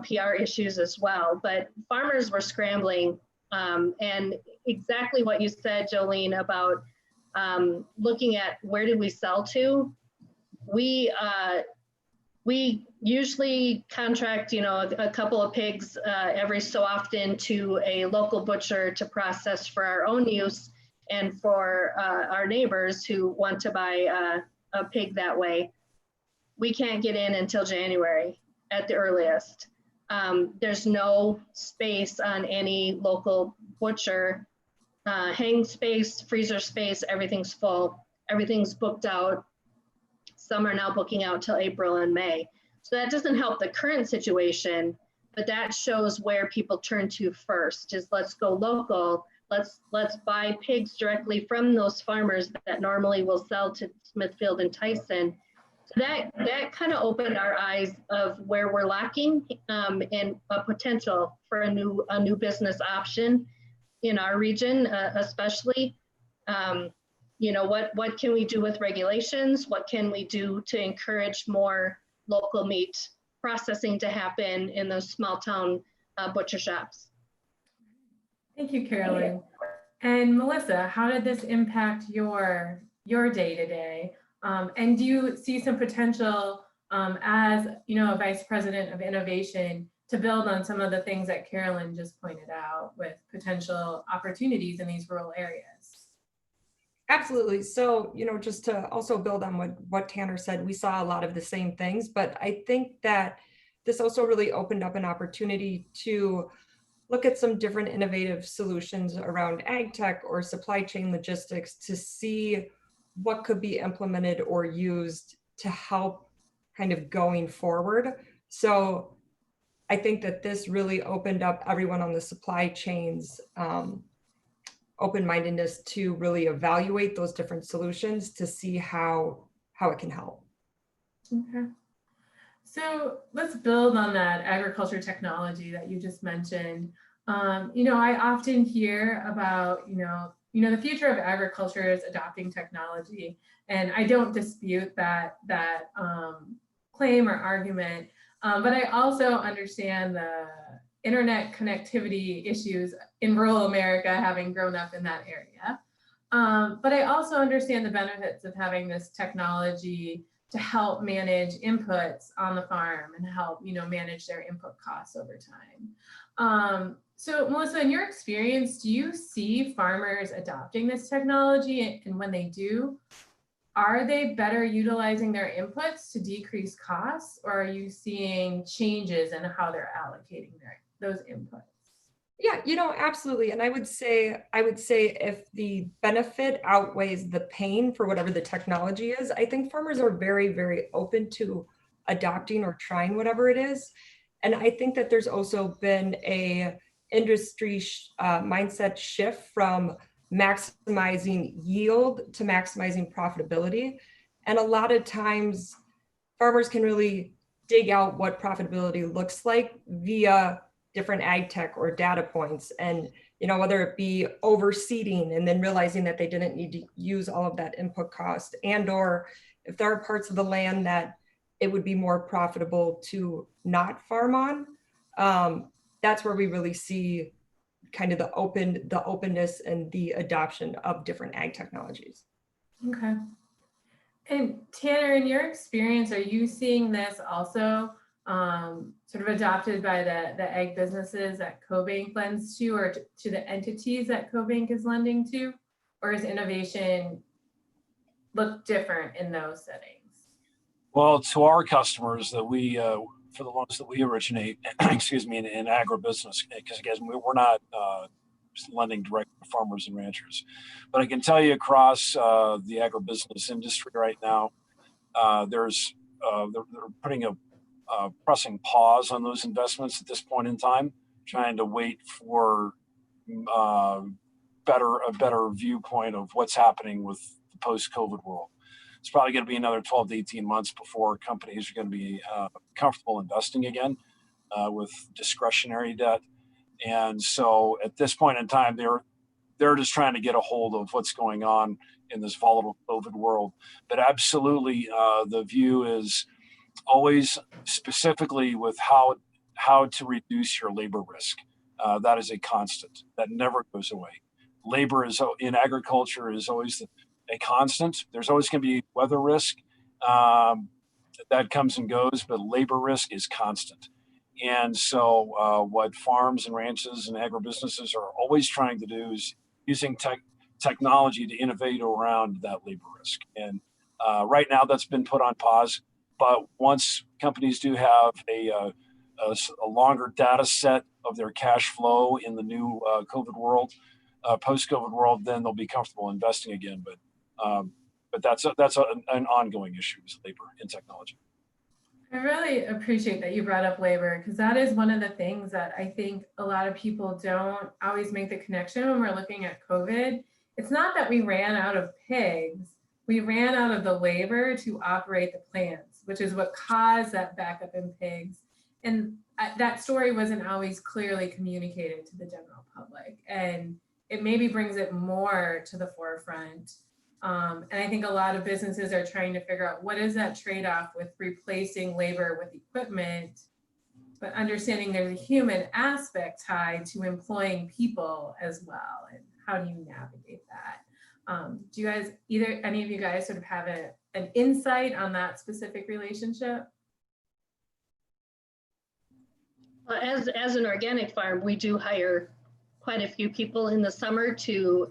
PR issues as well, but farmers were scrambling. And exactly what you said, Jolene, about looking at where did we sell to. We usually contract, a couple of pigs every so often to a local butcher to process for our own use and for our neighbors who want to buy a pig that way. We can't get in until January at the earliest. There's no space on any local butcher, hang space, freezer space, everything's full, everything's booked out. Some are now booking out till April and May. So that doesn't help the current situation, but that shows where people turn to first is let's go local. Let's buy pigs directly from those farmers that normally will sell to Smithfield and Tyson. So that kind of opened our eyes of where we're lacking and a potential for a new business option in our region, especially. What can we do with regulations? What can we do to encourage more local meat processing to happen in those small town butcher shops? Thank you, Carolyn. And Melissa, how did this impact your day-to-day? And do you see some potential as a vice president of innovation to build on some of the things that Carolyn just pointed out with potential opportunities in these rural areas? Absolutely. So, just to also build on what Tanner said, we saw a lot of the same things, but I think that this also really opened up an opportunity to look at some different innovative solutions around ag tech or supply chain logistics to see what could be implemented or used to help kind of going forward. So I think that this really opened up everyone on the supply chains open-mindedness to really evaluate those different solutions to see how it can help. Okay. So let's build on that agriculture technology that you just mentioned. I often hear about, the future of agriculture is adopting technology, and I don't dispute that claim or argument, but I also understand the internet connectivity issues in rural America, having grown up in that area. But I also understand the benefits of having this technology to help manage inputs on the farm and help, manage their input costs over time. So Melissa, in your experience, do you see farmers adopting this technology? And when they do, are they better utilizing their inputs to decrease costs, or are you seeing changes in how they're allocating those inputs? Yeah, absolutely. And I would say if the benefit outweighs the pain for whatever the technology is, I think farmers are very, very open to adopting or trying whatever it is. And I think that there's also been a industry mindset shift from maximizing yield to maximizing profitability. And a lot of times farmers can really dig out what profitability looks like via different ag tech or data points. And, whether it be overseeding and then realizing that they didn't need to use all of that input cost, and or if there are parts of the land that it would be more profitable to not farm on, that's where we really see kind of the openness and the adoption of different ag technologies. Okay. And Tanner, in your experience, are you seeing this also sort of adopted by the ag businesses that CoBank lends to, or to the entities that CoBank is lending to? Or is innovation look different in those settings? Well, to our customers that we, for the ones that we originate, excuse me, in agribusiness, because again, we're not lending direct to farmers and ranchers. But I can tell you across the agribusiness industry right now, they're putting a pressing pause on those investments at this point in time, trying to wait for a better viewpoint of what's happening with the post-COVID world. It's probably going to be another 12 to 18 months before companies are going to be comfortable investing again with discretionary debt. And so at this point in time, they're just trying to get a hold of what's going on in this volatile COVID world. But absolutely, the view is always specifically with how how to reduce your labor risk. That is a constant that never goes away. Labor is in agriculture is always a constant. There's always going to be weather risk that comes and goes, but labor risk is constant. And so what farms and ranches and agribusinesses are always trying to do is using technology to innovate around that labor risk. And right now that's been put on pause. But once companies do have a longer data set of their cash flow in the new COVID world, post-COVID world, then they'll be comfortable investing again. But that's an ongoing issue is labor in technology. I really appreciate that you brought up labor, because that is one of the things that I think a lot of people don't always make the connection when we're looking at COVID. It's not that we ran out of pigs, we ran out of the labor to operate the plants, which is what caused that backup in pigs. And that story wasn't always clearly communicated to the general public. And it maybe brings it more to the forefront. And I think a lot of businesses are trying to figure out what is that trade-off with replacing labor with equipment, but understanding there's a human aspect tied to employing people as well. And how do you navigate that? Do you guys, any of you guys sort of have an insight on that specific relationship? As an organic farm, we do hire quite a few people in the summer to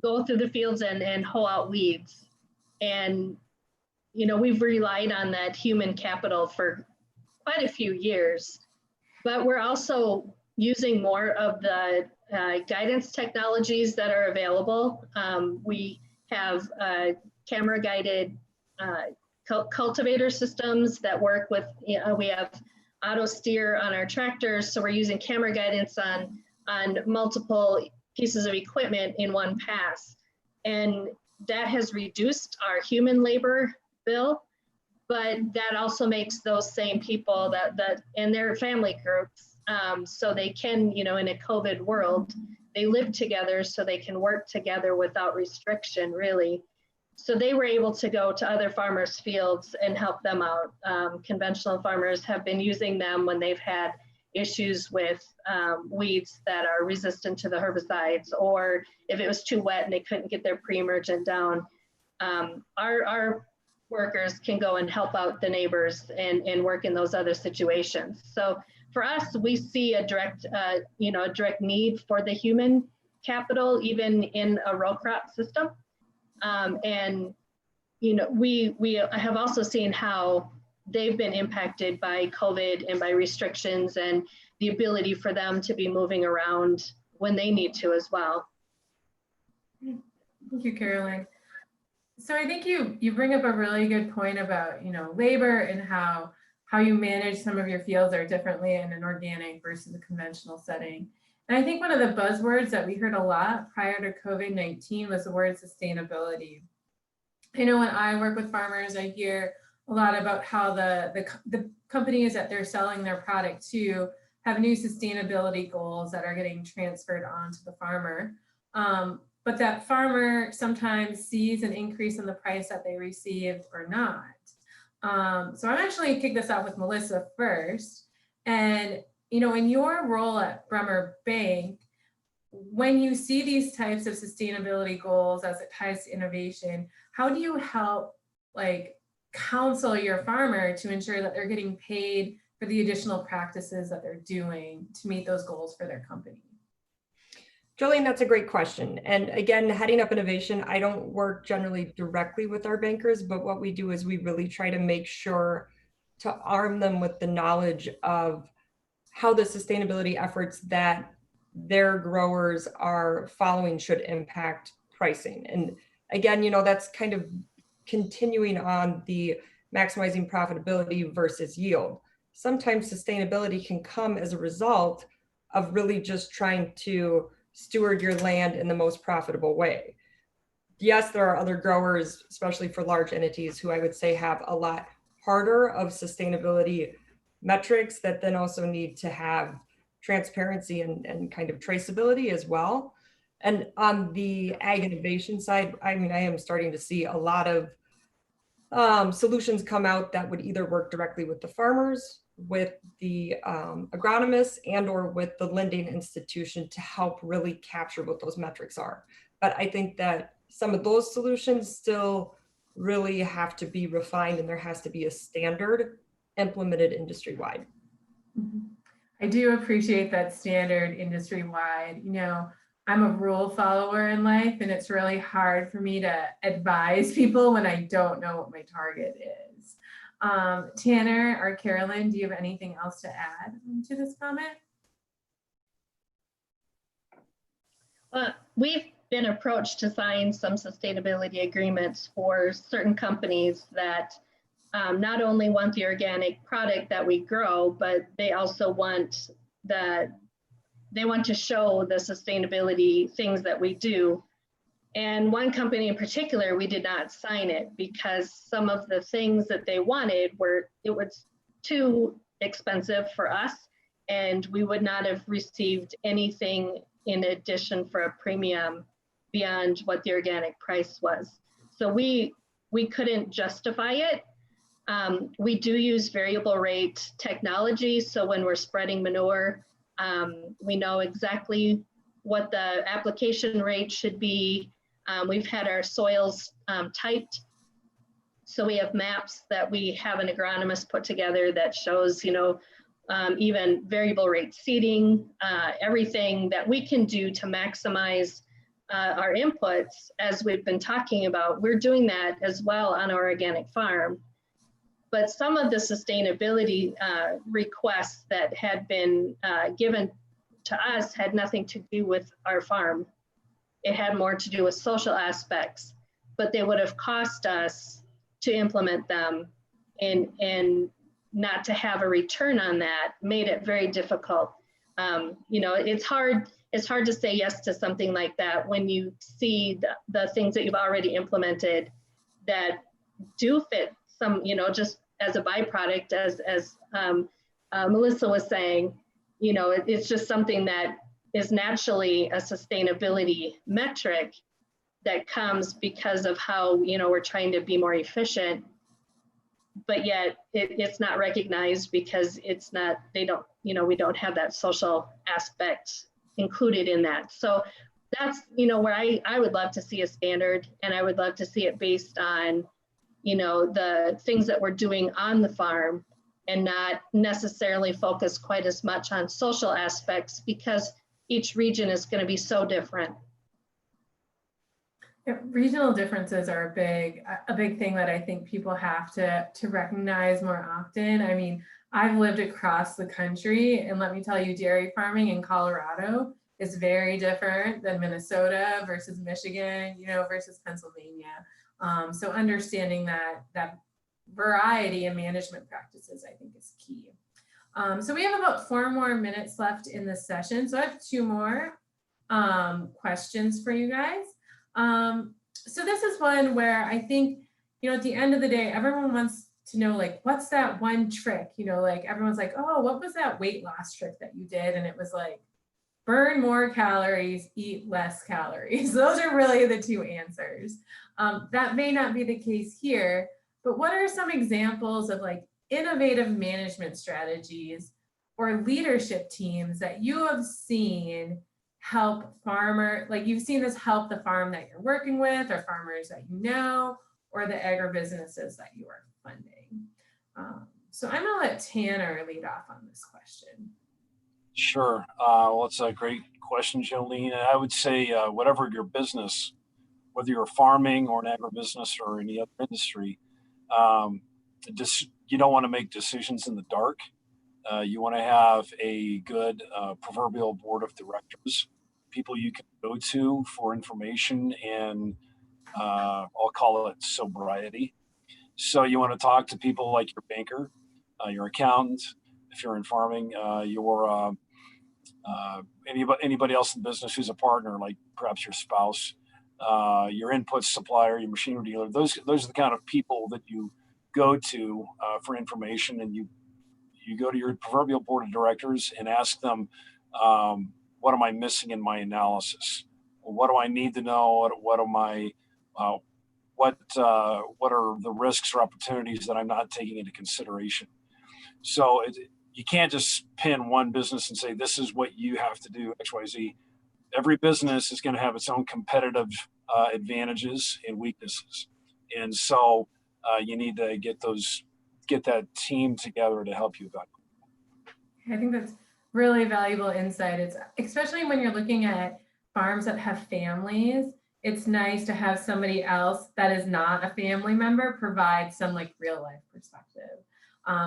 go through the fields and hoe out weeds. And, you know, we've relied on that human capital for quite a few years, but we're also using more of the guidance technologies that are available. We have camera guided cultivator systems that work with, we have auto steer on our tractors. So we're using camera guidance on multiple pieces of equipment in one pass. And that has reduced our human labor bill, but that also makes those same people that and their family groups, so they can, you know, in a COVID world, they live together so they can work together without restriction, really. So they were able to go to other farmers' fields and help them out. Conventional farmers have been using them when they've had issues with weeds that are resistant to the herbicides, or if it was too wet and they couldn't get their pre-emergent down. Our workers can go and help out the neighbors and work in those other situations. So for us, we see a direct, a direct need for the human capital, even in a row crop system. And, you know, we have also seen how they've been impacted by COVID and by restrictions and the ability for them to be moving around when they need to as well. Thank you, Caroline. So I think you bring up a really good point about, you know, labor and how you manage some of your fields are differently in an organic versus a conventional setting. And I think one of the buzzwords that we heard a lot prior to COVID-19 was the word sustainability. I know when I work with farmers, I hear a lot about how the companies that they're selling their product to have new sustainability goals that are getting transferred onto the farmer. But that farmer sometimes sees an increase in the price that they received or not. So I'm actually kick this out with Melissa first. And, you know, in your role at Bremer Bank, when you see these types of sustainability goals as it ties to innovation, how do you help counsel your farmer to ensure that they're getting paid for the additional practices that they're doing to meet those goals for their company? Jolene, that's a great question. And again, heading up innovation, I don't work generally directly with our bankers, but what we do is we really try to make sure to arm them with the knowledge of how the sustainability efforts that their growers are following should impact pricing. And again, you know, that's kind of continuing on the maximizing profitability versus yield. Sometimes sustainability can come as a result of really just trying to steward your land in the most profitable way. Yes, there are other growers, especially for large entities, who I would say have a lot harder of sustainability metrics that then also need to have transparency and kind of traceability as well. And on the ag innovation side, I mean, I am starting to see a lot of solutions come out that would either work directly with the farmers with the agronomists and or with the lending institution to help really capture what those metrics are. But I think that some of those solutions still really have to be refined, and there has to be a standard implemented industry-wide. I do appreciate that standard industry-wide. I'm a rule follower in life, and it's really hard for me to advise people when I don't know what my target is. Tanner or Carolyn, do you have anything else to add to this comment? We've been approached to sign some sustainability agreements for certain companies that not only want the organic product that we grow, but they also want to show the sustainability things that we do. And one company in particular, we did not sign it because some of the things that they wanted it was too expensive for us, and we would not have received anything in addition for a premium beyond what the organic price was. So we couldn't justify it. We do use variable rate technology. So when we're spreading manure, we know exactly what the application rate should be. We've had our soils typed. So we have maps that we have an agronomist put together that shows, even variable rate seeding, everything that we can do to maximize our inputs. As we've been talking about, we're doing that as well on our organic farm. But some of the sustainability requests that had been given to us had nothing to do with our farm. It had more to do with social aspects, but they would have cost us to implement them, and not to have a return on that made it very difficult. It's hard to say yes to something like that when you see the things that you've already implemented that do fit some, just as a byproduct, as Melissa was saying, it's just something that is naturally a sustainability metric that comes because of how, we're trying to be more efficient, but yet it's not recognized because we don't have that social aspect included in that. So that's, where I would love to see a standard, and I would love to see it based on, the things that we're doing on the farm, and not necessarily focus quite as much on social aspects, because each region is going to be so different. Yeah, regional differences are a big thing that I think people have to recognize more often. I mean, I've lived across the country, and let me tell you, dairy farming in Colorado is very different than Minnesota versus Michigan, versus Pennsylvania. So understanding that variety in management practices, I think, is key. So we have about 4 more minutes left in this session. So I have 2 more questions for you guys. So this is one where I think, at the end of the day, everyone wants to know, like, what's that one trick? Like, everyone's like, oh, what was that weight loss trick that you did? And it was like, burn more calories, eat less calories. Those are really the 2 answers. That may not be the case here, but what are some examples of like innovative management strategies or leadership teams that you have seen help you've seen this help the farm that you're working with, or farmers that or the agribusinesses that you are funding? So I'm gonna let Tanner lead off on this question. Sure. Well, it's a great question, Jolene. And I would say whatever your business, whether you're farming or an agribusiness or any other industry, you don't want to make decisions in the dark. You want to have a good proverbial board of directors, people you can go to for information and I'll call it sobriety. So you want to talk to people like your banker, your accountant, if you're in farming, anybody else in the business who's a partner, like perhaps your spouse, your input supplier, your machinery dealer. Those are the kind of people that you go to for information, and you go to your proverbial board of directors and ask them, what am I missing in my analysis? What do I need to know? What are the risks or opportunities that I'm not taking into consideration? So you can't just pin one business and say, this is what you have to do, XYZ. Every business is going to have its own competitive advantages and weaknesses. And so you need to get that team together to help you evaluate. I think that's really valuable insight. It's especially when you're looking at farms that have families, it's nice to have somebody else that is not a family member provide some like real life perspective.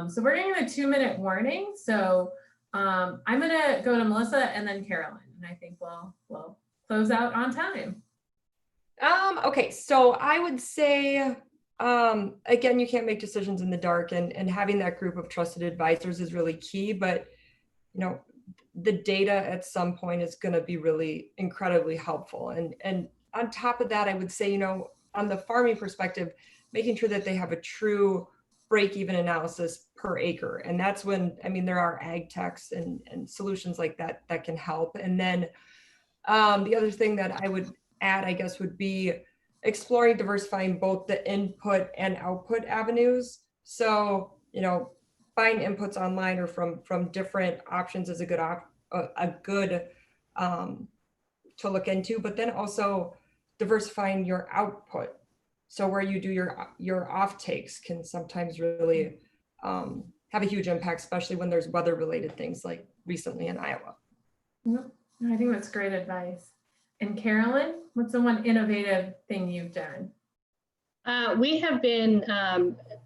So we're getting a 2-minute warning. So I'm gonna go to Melissa and then Carolyn, and I think we'll close out on time. Okay, so I would say, again, you can't make decisions in the dark, and having that group of trusted advisors is really key, but you know, the data at some point is going to be really incredibly helpful. And on top of that, I would say, you know, on the farming perspective, making sure that they have a true break-even analysis per acre. And that's when, I mean, there are ag techs and solutions like that that can help. And then the other thing that I would add, I guess, would be exploring diversifying both the input and output avenues. So, you know, buying inputs online or from different options is a good to look into, but then also diversifying your output. So where you do your off takes can sometimes really have a huge impact, especially when there's weather related things like recently in Iowa. Yep. I think that's great advice. And Carolyn, what's the one innovative thing you've done? We have been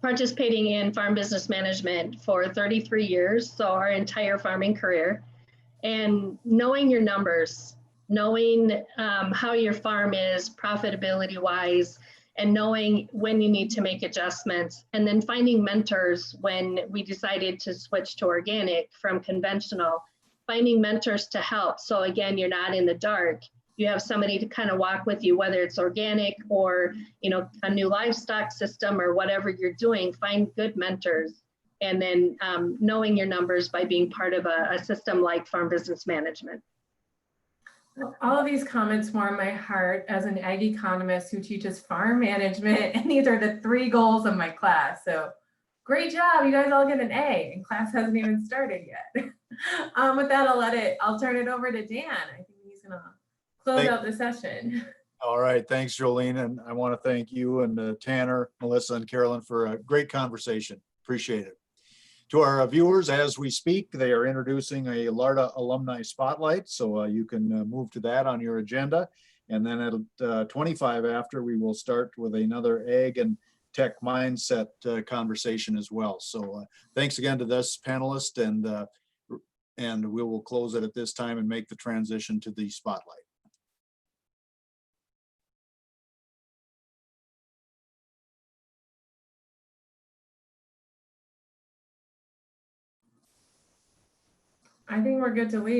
participating in farm business management for 33 years, so our entire farming career. And knowing your numbers, knowing how your farm is profitability wise, and knowing when you need to make adjustments, and then finding mentors when we decided to switch to organic from conventional, finding mentors to help. So again, you're not in the dark. You have somebody to kind of walk with you, whether it's organic or, you know, a new livestock system or whatever you're doing. Find good mentors, and then knowing your numbers by being part of a system like farm business management. All of these comments warm my heart as an ag economist who teaches farm management, and these are the 3 goals of my class. So great job, you guys all get an A, and class hasn't even started yet. With that, I'll turn it over to Dan. I think he's gonna close out the session. All right, thanks, Jolene, and I want to thank you and Tanner, Melissa, and Carolyn for a great conversation. Appreciate it. To our viewers, as we speak, they are introducing a LARDA Alumni Spotlight, so you can move to that on your agenda. And then at 25 after, we will start with another ag and tech mindset conversation as well. So thanks again to this panelist, and we will close it at this time and make the transition to the spotlight. I think we're good to leave.